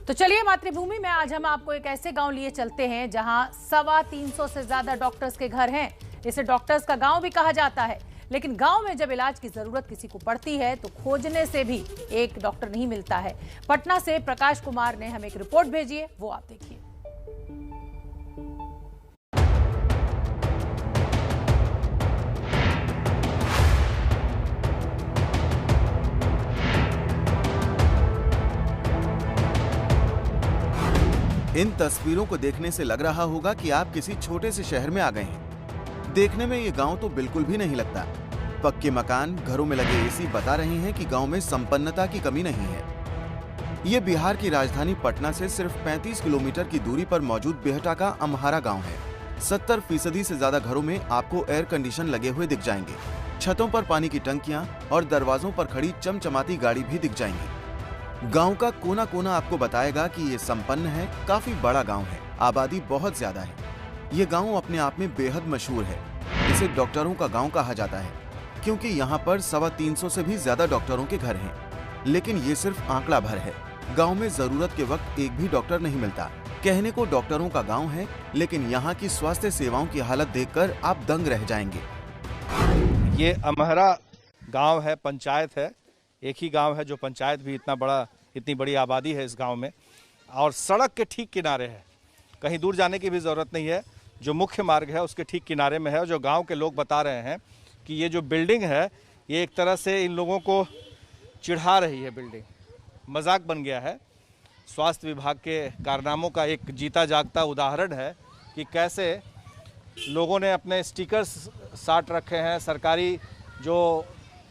तो चलिए मातृभूमि में आज हम आपको एक ऐसे गांव लिए चलते हैं जहां 350 से ज्यादा डॉक्टर्स के घर हैं। इसे डॉक्टर्स का गांव भी कहा जाता है, लेकिन गांव में जब इलाज की जरूरत किसी को पड़ती है तो खोजने से भी एक डॉक्टर नहीं मिलता है। पटना से प्रकाश कुमार ने हमें एक रिपोर्ट भेजी है, वो आप देखिए। इन तस्वीरों को देखने से लग रहा होगा कि आप किसी छोटे से शहर में आ गए हैं। देखने में ये गांव तो बिल्कुल भी नहीं लगता। पक्के मकान, घरों में लगे एसी बता रहे हैं कि गांव में संपन्नता की कमी नहीं है। ये बिहार की राजधानी पटना से सिर्फ 35 किलोमीटर की दूरी पर मौजूद बेहटा का अम्हारा गांव है। 70% से ज्यादा घरों में आपको एयर कंडीशन लगे हुए दिख जाएंगे। छतों पर पानी की टंकियां और दरवाजों पर खड़ी चमचमाती गाड़ी भी दिख जाएंगी। गांव का कोना कोना आपको बताएगा कि ये संपन्न है, काफी बड़ा गांव है, आबादी बहुत ज्यादा है। ये गांव अपने आप में बेहद मशहूर है। इसे डॉक्टरों का गांव कहा जाता है क्योंकि यहाँ पर 350 से भी ज्यादा डॉक्टरों के घर हैं। लेकिन ये सिर्फ आंकड़ा भर है। गांव में जरूरत के वक्त एक भी डॉक्टर नहीं मिलता। कहने को डॉक्टरों का गाँव है, लेकिन यहाँ की स्वास्थ्य सेवाओं की हालत देखकर आप दंग रह जाएंगे। ये अम्हारा गाँव है, पंचायत है, एक ही गांव है जो पंचायत भी इतनी बड़ी आबादी है इस गांव में, और सड़क के ठीक किनारे है। कहीं दूर जाने की भी ज़रूरत नहीं है। जो मुख्य मार्ग है उसके ठीक किनारे में है। और जो गांव के लोग बता रहे हैं कि ये जो बिल्डिंग है ये एक तरह से इन लोगों को चिढ़ा रही है। बिल्डिंग मजाक बन गया है। स्वास्थ्य विभाग के कारनामों का एक जीता जागता उदाहरण है कि कैसे लोगों ने अपने स्टिकर्स साट रखे हैं। सरकारी जो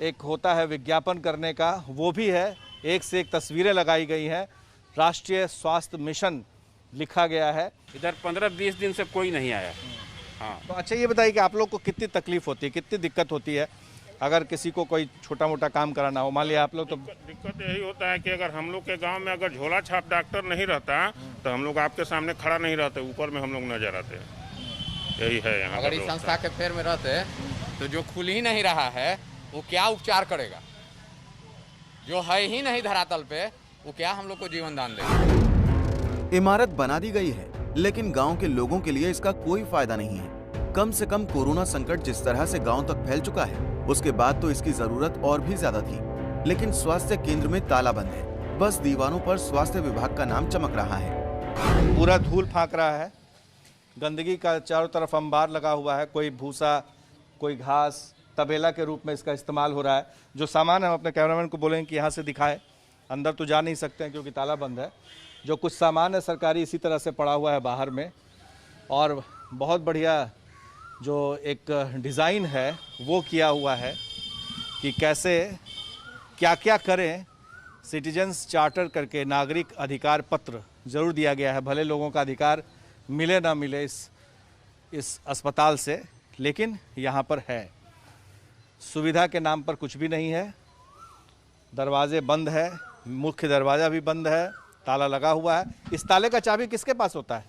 एक होता है विज्ञापन करने का, वो भी है। एक से एक तस्वीरें लगाई गई हैं। राष्ट्रीय स्वास्थ्य मिशन लिखा गया है। इधर 15-20 दिन से कोई नहीं आया। हाँ। तो अच्छा, ये बताइए कि आप लोग को कितनी तकलीफ होती है, कितनी दिक्कत होती है अगर किसी को कोई छोटा मोटा काम कराना हो? मान लिया आप लोग, तो दिक्कत यही होता है कि अगर हम लोग के गांव में अगर झोला छाप डॉक्टर नहीं रहता तो हम लोग आपके सामने खड़ा नहीं रहते, ऊपर में हम लोग नजर आते। यही है यहाँ। अगर इस संस्था के फेर में रहते तो जो खुल ही नहीं रहा है वो क्या उपचार करेगा? जो है ही नहीं धरातल पे, वो क्या हम लोग को जीवन दान देगा? इमारत बना दी गई है, लेकिन गांव के लोगों के लिए इसका कोई फायदा नहीं है। कम से कम कोरोना संकट जिस तरह से गांव तक फैल चुका है, उसके बाद तो इसकी जरूरत और भी ज्यादा थी। लेकिन स्वास्थ्य केंद्र में ताला बंद है। बस दीवारों पर स्वास्थ्य विभाग का नाम चमक रहा है। पूरा धूल फाँक रहा है। गंदगी का चारों तरफ अंबार लगा हुआ है। कोई भूसा, कोई घास, तबेला के रूप में इसका इस्तेमाल हो रहा है। जो सामान हम अपने कैमरामैन को बोलेंगे कि यहाँ से दिखाए। अंदर तो जा नहीं सकते हैं क्योंकि ताला बंद है। जो कुछ सामान है सरकारी इसी तरह से पड़ा हुआ है बाहर में। और बहुत बढ़िया जो एक डिज़ाइन है वो किया हुआ है कि कैसे क्या क्या करें। सिटीजन्स चार्टर करके नागरिक अधिकार पत्र जरूर दिया गया है। भले लोगों का अधिकार मिले ना मिले इस अस्पताल से, लेकिन यहाँ पर है। सुविधा के नाम पर कुछ भी नहीं है। दरवाजे बंद है, मुख्य दरवाजा भी बंद है, ताला लगा हुआ है। इस ताले का चाबी किसके पास होता है?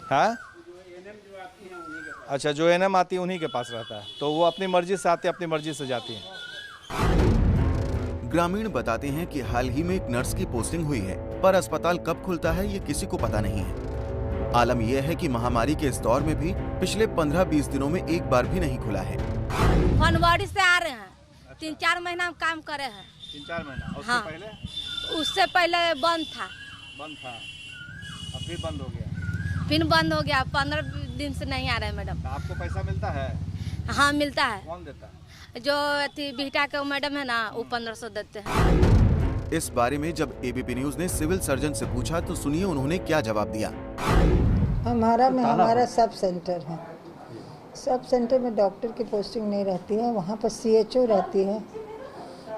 हाँ, अच्छा, जो एनएम आती है उन्हीं के पास रहता है। तो वो अपनी मर्जी से आते, अपनी मर्जी से जाती हैं। ग्रामीण बताते हैं कि हाल ही में एक नर्स की पोस्टिंग हुई है, पर अस्पताल कब खुलता है ये किसी को पता नहीं है। आलम यह है कि महामारी के इस दौर में भी पिछले 15-20 दिनों में एक बार भी नहीं खुला है। फरवरी से आ रहे हैं। 3-4 महीना हम काम करे हैं। 3-4 महीना? उससे हाँ। पहले? उससे पहले बंद था। बंद था, अब फिर बंद हो गया। फिर बंद हो गया। 15 दिन से नहीं आ रहे हैं मैडम। तो आपको पैसा मिलता है? हाँ, मिलता है। कौन देता है? जो बिहटा के मैडम है ना, वो 1500 देते हैं। इस बारे में जब एबीपी न्यूज ने सिविल सर्जन से पूछा तो सुनिए उन्होंने क्या जवाब दिया। हमारा सब सेंटर है। सब सेंटर में डॉक्टर की पोस्टिंग नहीं रहती है। वहाँ पर सीएचओ रहती है।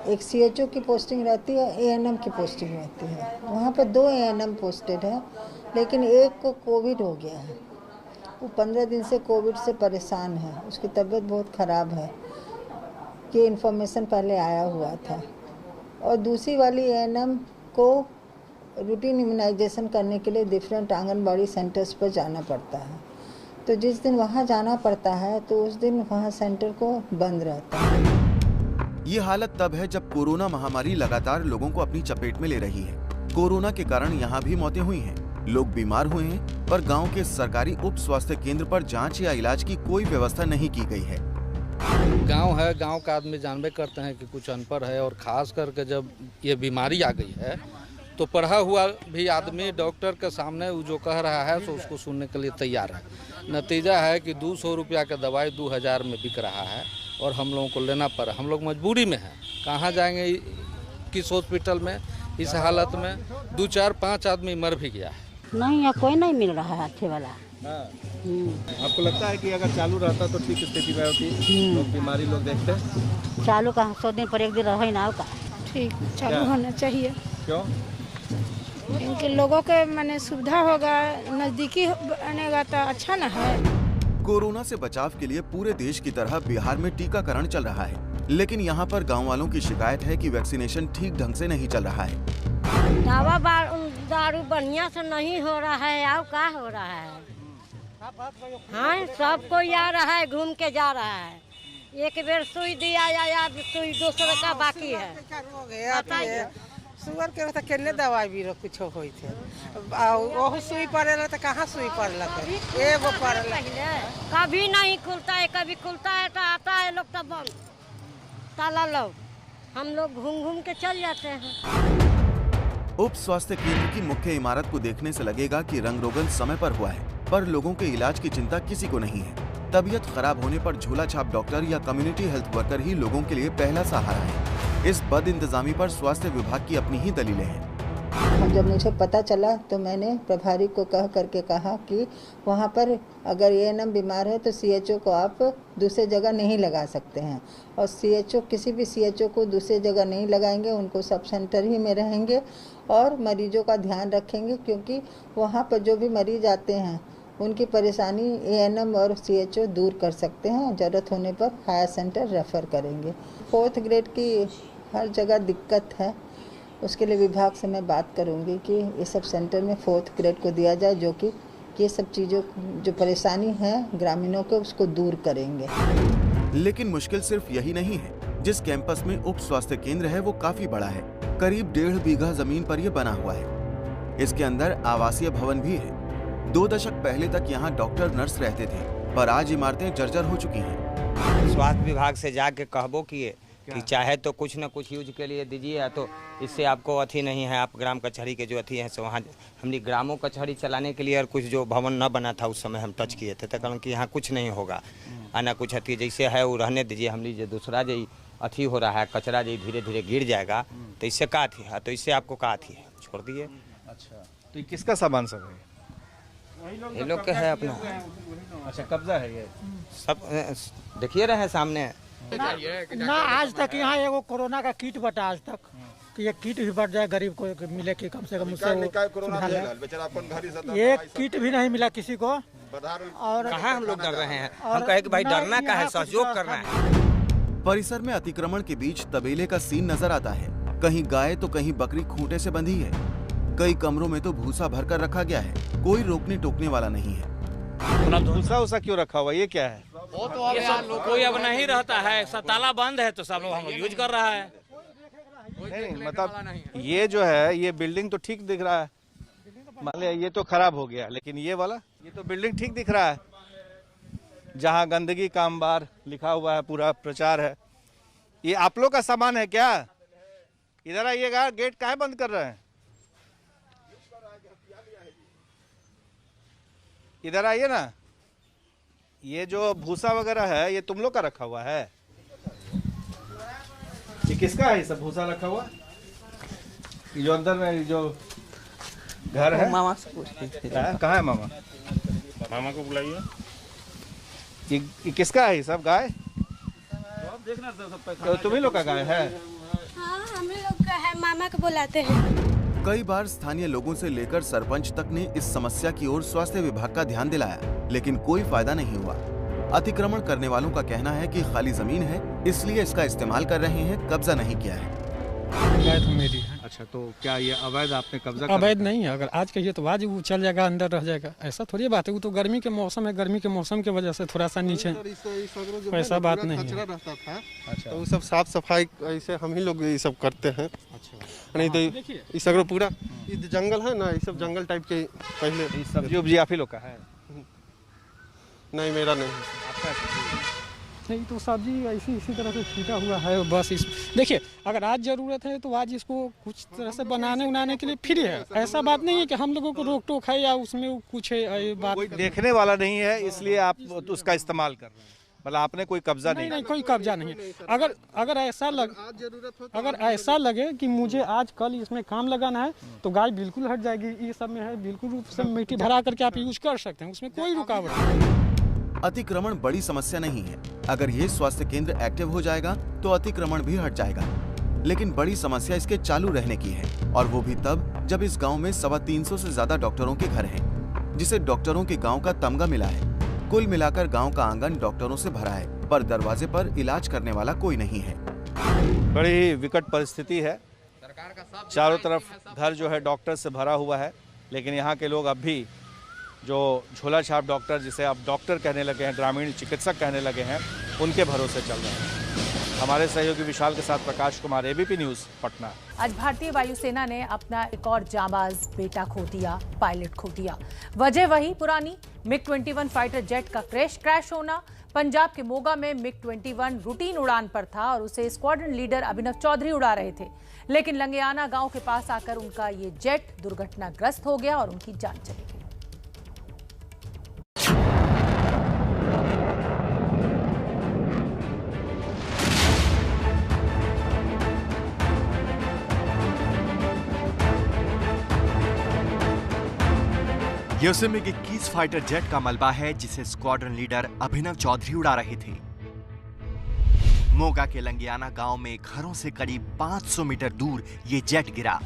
एक सीएचओ की पोस्टिंग रहती है, एएनएम की पोस्टिंग रहती है। वहाँ पर 2 एएनएम पोस्टेड है, लेकिन एक को कोविड हो गया है। वो 15 दिन से कोविड से परेशान है। उसकी तबीयत बहुत ख़राब है। ये इन्फॉर्मेशन पहले आया हुआ था। और दूसरी वाली एएनएम को रूटीन इम्यूनाइजेशन करने के लिए डिफरेंट आंगनबाड़ी सेंटर्स पर जाना पड़ता है। तो जिस दिन वहाँ जाना पड़ता है तो उस दिन वहाँ सेंटर को बंद रहता है। ये हालत तब है जब कोरोना महामारी लगातार लोगों को अपनी चपेट में ले रही है। कोरोना के कारण यहाँ भी मौतें हुई हैं। लोग बीमार हुए हैं, पर गांव के सरकारी उप स्वास्थ्य केंद्र पर जांच या इलाज की कोई व्यवस्था नहीं की गई है। गांव है, गांव का आदमी जानबे करते हैं कि कुछ अनपढ़ है, और खास करके जब ये बीमारी आ गई है तो पढ़ा हुआ भी आदमी डॉक्टर के सामने वो जो कह रहा है तो उसको सुनने के लिए तैयार है। नतीजा है कि 200 रुपया का दवाई 2000 में बिक रहा है और हम लोगों को लेना पड़ा। हम लोग मजबूरी में हैं, कहाँ जाएंगे किस हॉस्पिटल में। इस हालत में 2, 4, 5 आदमी मर भी गया है। नहीं, यहाँ कोई नहीं मिल रहा है अच्छे वाला। आपको लगता है कि अगर चालू रहता तो ठीक स्थिति में होती? लोग बीमारी लोग देखते चालू का 100 दिन पर एक दिन रहे ना का ठीक चालू होना चाहिए। क्यों? इनके लोगों के माने सुविधा होगा, नजदीकी बनेगा तो अच्छा ना है। कोरोना से बचाव के लिए पूरे देश की तरह बिहार में टीकाकरण चल रहा है, लेकिन यहाँ पर गांव वालों की शिकायत है कि वैक्सीनेशन ठीक ढंग से नहीं चल रहा है। दवा दारू बढ़िया से नहीं हो रहा है। अब क्या हो रहा है? हाँ, सब कोई आ रहा है, घूम के जा रहा है। एक बेर सुई दिया या सुई दूसरे का बाकी है। सुगर के तो केने दवाई भी कुछ होई थे, वो सुई पड़ेला तो कहाँ सुई पड़ेला तो एगो पड़ेला। कभी नहीं खुलता है, कभी खुलता है तो आता है लोग तो बंद ताला लोग। हम लोग घूम घूम के चल जाते हैं। उप स्वास्थ्य केंद्र की मुख्य इमारत को देखने से लगेगा कि रंग रोगन समय पर हुआ है, पर लोगों के इलाज की चिंता किसी को नहीं है। तबीयत खराब होने पर झोला छाप डॉक्टर या कम्युनिटी हेल्थ वर्कर ही लोगों के लिए पहला सहारा है। इस बद इंतजामी पर स्वास्थ्य विभाग की अपनी ही दलीलें हैं। जब मुझे पता चला तो मैंने प्रभारी को कह करके कहा कि वहाँ पर अगर एएनएम बीमार है तो सीएचओ को आप दूसरे जगह नहीं लगा सकते हैं, और सीएचओ किसी भी सीएचओ को दूसरी जगह नहीं लगाएंगे, उनको सब सेंटर ही में रहेंगे और मरीजों का ध्यान रखेंगे, क्योंकि वहाँ पर जो भी मरीज आते हैं उनकी परेशानी एएनएम और सीएचओ दूर कर सकते हैं। ज़रूरत होने पर हायर सेंटर रेफ़र करेंगे। 4th ग्रेड की हर जगह दिक्कत है, उसके लिए विभाग से मैं बात करूंगी कि ये सब सेंटर में 4th ग्रेड को दिया जाए, जो कि ये सब चीज़ों जो परेशानी है ग्रामीणों को उसको दूर करेंगे। लेकिन मुश्किल सिर्फ यही नहीं है। जिस कैंपस में उप स्वास्थ्य केंद्र है वो काफी बड़ा है, करीब 1.5 बीघा जमीन पर यह बना हुआ है। इसके अंदर आवासीय भवन भी है। 2 दशक पहले तक यहाँ डॉक्टर नर्स रहते थे, पर आज इमारतें जर्जर हो चुकी हैं। स्वास्थ्य विभाग से जाके कहबो किए कि चाहे तो कुछ न कुछ यूज के लिए दीजिए, तो इससे आपको अथी नहीं है। आप ग्राम कचहरी के जो अथी है सो वहाँ हमने ग्रामों कचहरी चलाने के लिए और कुछ जो भवन न बना था उस समय हम टच किए थे, तो कहूँ कि यहाँ कुछ नहीं होगा, आना कुछ अथी जैसे है वो रहने दीजिए। हमने जो दूसरा जो अथी हो रहा है कचरा जो धीरे धीरे गिर जाएगा, तो इससे का अथी है, तो इससे आपको का अथी है, छोड़ दिए। अच्छा, तो ये किसका सामान सब है? ये लोग का है अपना। अच्छा, कब्जा है ये सब देखिए रहे सामने। ना आज तक यहाँ एगो कोरोना का किट बटा आज तक कि ये किट भी बढ़ जाए, गरीब को मिले कि कम से कम उससे ये किट भी नहीं मिला किसी को। और कहाँ हम लोग डर रहे हैं? हम कहे कि भाई डरना का है, सहयोग करना है। परिसर में अतिक्रमण के बीच तबेले का सीन नजर आता है। कहीं गाय तो कहीं बकरी खूंटे से बंधी है। कई कमरों में तो भूसा भरकर रखा गया है, कोई रोकने टोकने वाला नहीं है। भूसा उसा क्यों रखा हुआ, ये क्या है? वो तो अब कोई अब नहीं रहता है, सब ताला बंद है तो सब लोग हम यूज कर रहा है। नहीं मतलब ये जो है ये बिल्डिंग तो ठीक दिख रहा है, मान लिया ये तो खराब हो गया, लेकिन ये वाला ये तो बिल्डिंग ठीक दिख रहा है। जहाँ गंदगी का अंबार लिखा हुआ है, पूरा प्रचार है। ये आप लोग का सामान है क्या? इधर आइएगा, गेट काहे बंद कर रहे हैं? इधर आइए ना। ये जो भूसा वगैरह है ये तुम लोग का रखा हुआ है? ये किसका है? ये सब भूसा रखा हुआ, ये जो अंदर में जो घर है? मामा से पूछते। कहाँ है मामा? मामा को बुलाइए। ये किसका है? ये सब गाय तो तुम्ही लोग का गाय है? हाँ, हम लोग का है, मामा को बुलाते हैं। कई बार स्थानीय लोगों से लेकर सरपंच तक ने इस समस्या की ओर स्वास्थ्य विभाग का ध्यान दिलाया, लेकिन कोई फायदा नहीं हुआ। अतिक्रमण करने वालों का कहना है कि खाली जमीन है इसलिए इसका इस्तेमाल कर रहे हैं, कब्जा नहीं किया है। तो मेरी है। अच्छा, तो क्या ये अवैध आपने कब्जा? अवैध नहीं है, अगर आज कहिए तो आज वो चल जाएगा, अंदर रह जाएगा, ऐसा थोड़ी बात है। वो तो गर्मी के मौसम है, गर्मी के मौसम की वजह से थोड़ा सा नीचे, ऐसा बात नहीं है। अच्छा, तो वो सब साफ सफाई ऐसे हम ही लोग ये सब करते हैं। नहीं तो इस अगर पूरा जंगल है ना, ये सब जंगल टाइप के पहले। सब्जी उब्जी आप ही लोग का है? नहीं, मेरा नहीं। नहीं तो सब्जी इसी तरह से छूटा हुआ है बस। इस देखिए, अगर आज ज़रूरत है तो आज इसको कुछ तरह से बनाने के लिए फ्री है। ऐसा बात नहीं है कि हम लोगों को रोक टोक है या उसमें कुछ है बात। कोई देखने वाला नहीं है इसलिए आप उसका इस्तेमाल कर रहे हैं, मतलब आपने कोई कब्जा नहीं, कोई कब्जा नहीं है। अगर ऐसा लगे कि मुझे आज कल इसमें काम लगाना है तो गाय बिल्कुल हट जाएगी। ये सब में है बिल्कुल रूप से मिट्टी भरा करके आप यूज कर सकते हैं, उसमें कोई रुकावट नहीं। अतिक्रमण बड़ी समस्या नहीं है। अगर ये स्वास्थ्य केंद्र एक्टिव हो जाएगा तो अतिक्रमण भी हट जाएगा, लेकिन बड़ी समस्या इसके चालू रहने की है, और वो भी तब जब इस गांव में 350 से ज्यादा डॉक्टरों के घर हैं, जिसे डॉक्टरों के गांव का तमगा मिला है। कुल मिलाकर गांव का आंगन डॉक्टरों से भरा है, पर दरवाजे पर इलाज करने वाला कोई नहीं है। बड़ी विकट परिस्थिति है, चारों तरफ घर जो है डॉक्टर से भरा हुआ है, लेकिन यहाँ के लोग अब भी जो झोला छाप डॉक्टर, जिसे अब डॉक्टर कहने लगे हैं, ग्रामीण चिकित्सक कहने लगे हैं, उनके भरोसे चल रहे हैं। हमारे सहयोगी विशाल के साथ प्रकाश कुमार, एबीपी न्यूज़, पटना। आज भारतीय वायुसेना ने अपना एक और जांबाज बेटा खो दिया, पायलट खो दिया। वजह वही पुरानी, MiG-21 फाइटर जेट का क्रैश होना। पंजाब के मोगा में MiG-21 रूटीन उड़ान पर था और उसे स्क्वाड्रन लीडर अभिनव चौधरी उड़ा रहे थे, लेकिन लंगियाना गांव के पास आकर उनका ये जेट दुर्घटनाग्रस्त हो गया और उनकी जान चली गई। ये उसे MiG-21 फाइटर जेट का मलबा है जिसे स्क्वाड्रन लीडर अभिनव चौधरी उड़ा रहे थे। मोगा के लंगियाना गांव में घरों से करीब 500 मीटर दूर ये जेट गिरा।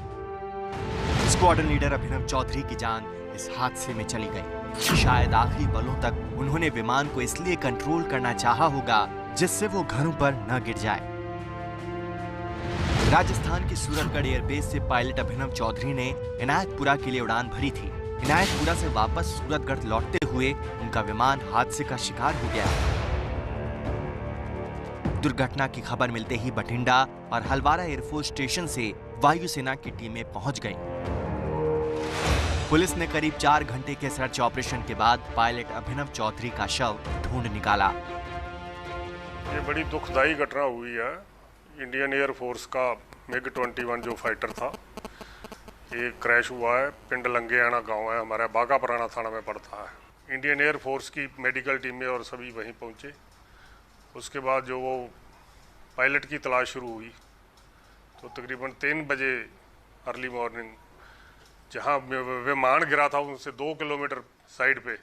स्क्वाड्रन लीडर अभिनव चौधरी की जान इस हादसे में चली गई। शायद आखिरी पलों तक उन्होंने विमान को इसलिए कंट्रोल करना चाहा होगा जिससे वो घरों पर न गिर जाए। राजस्थान की सूरतगढ़ एयरबेस से पायलट अभिनव चौधरी ने इनायतपुरा के लिए उड़ान भरी थी। इनायतपुरा से वापस सूरतगढ़ लौटते हुए उनका विमान हादसे का शिकार हो गया। दुर्घटना की खबर मिलते ही बठिंडा और हलवारा एयरफोर्स स्टेशन से वायुसेना की टीमें पहुंच गईं। पुलिस ने करीब 4 घंटे के सर्च ऑपरेशन के बाद पायलट अभिनव चौधरी का शव ढूंढ निकाला। ये बड़ी दुखदाई घटना हुई है। इंडियन एयरफोर्स का MiG-21 जो फाइटर था, ये क्रैश हुआ है। पिंड लंगियाना गांव है, हमारा बागा पुराना थाना में पड़ता है। इंडियन एयरफोर्स की मेडिकल टीमें और सभी वहीं पहुंचे। उसके बाद जो वो पायलट की तलाश शुरू हुई तो तकरीबन 3 बजे अर्ली मॉर्निंग जहां विमान गिरा था उनसे 2 किलोमीटर साइड पे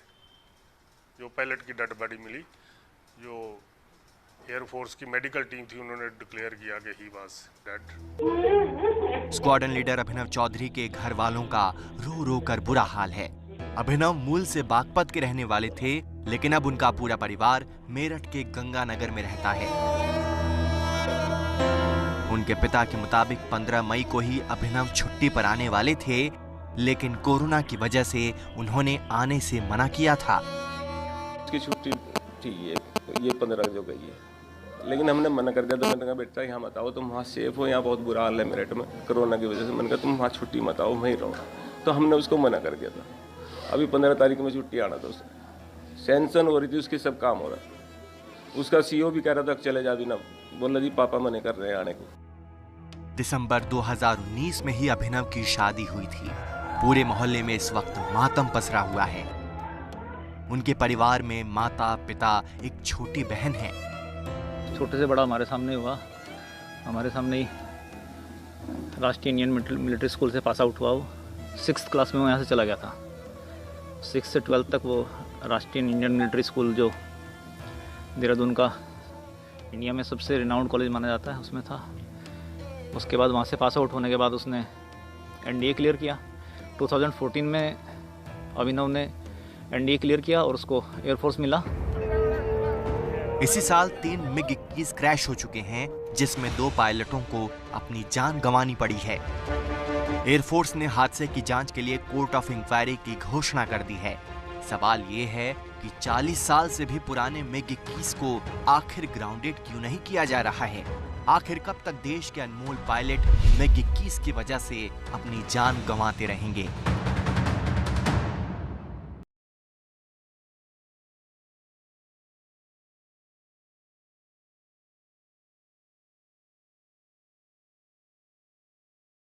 जो पायलट की डेड बॉडी मिली। जो एयरफोर्स की मेडिकल टीम थी उन्होंने डिक्लेयर किया कि he was dead. Squadron leader Abhinav Chaudhary के घर वालों का रो रो कर बुरा हाल है। अभिनव मूल से बागपत के रहने वाले थे, लेकिन अब उनका पूरा परिवार मेरठ के गंगानगर में रहता है। उनके पिता के मुताबिक 15 मई को ही अभिनव छुट्टी पर आने वाले थे, लेकिन कोरोना की वजह से उन्होंने आने से मना किया था। उसकी छुट्टी थी ये 15 जो गई है, लेकिन हमने मना कर दिया। तो मैंने कहा बेटा यहाँ मत आओ, तुम वहाँ सेफ हो, यहाँ बहुत बुरा हाल है मेरठ में कोरोना की वजह से। मैंने कहा तुम वहाँ छुट्टी मत आओ, वहीं रहो। तो हमने उसको मना कर दिया था। अभी 15 तारीख में छुट्टी आना था, उससे सैंक्शन हो रही थी, उसकी सब काम हो रहा है। उसका सीओ भी कह रहा था चले जा भी ना, बोला जी पापा मना कर रहे हैं आने को। दिसंबर 2019 में ही अभिनव की शादी हुई थी। पूरे मोहल्ले में इस वक्त मातम पसरा हुआ है। उनके परिवार में माता, पिता, एक छोटी बहन है। छोटे से बड़ा हमारे सामने हुआ। हमारे सामने ही राष्ट्रीय इंडियन मिलिट्री स्कूल से पास आउट हुआ। वो 6th क्लास में वो यहाँ से चला गया था। 6 से 12 तक वो राष्ट्रीय इंडियन मिलिट्री स्कूल जो देहरादून का इंडिया में सबसे रिनाउंड कॉलेज माना जाता है उसमें था। उसके बाद वहाँ से पास आउट होने के बाद उसने NDA क्लियर किया। 2014 में अभिनव ने NDA क्लियर किया और उसको एयरफोर्स मिला। इसी साल 3 MiG-21 क्रैश हो चुके हैं, जिसमें 2 पायलटों को अपनी जान गंवानी पड़ी है। एयरफोर्स ने हादसे की जांच के लिए कोर्ट ऑफ इंक्वायरी की घोषणा कर दी है। सवाल ये है कि 40 साल से भी पुराने MiG-21 को आखिर ग्राउंडेड क्यों नहीं किया जा रहा है। आखिर कब तक देश के अनमोल पायलट मिग 21 की वजह से अपनी जान गंवाते रहेंगे?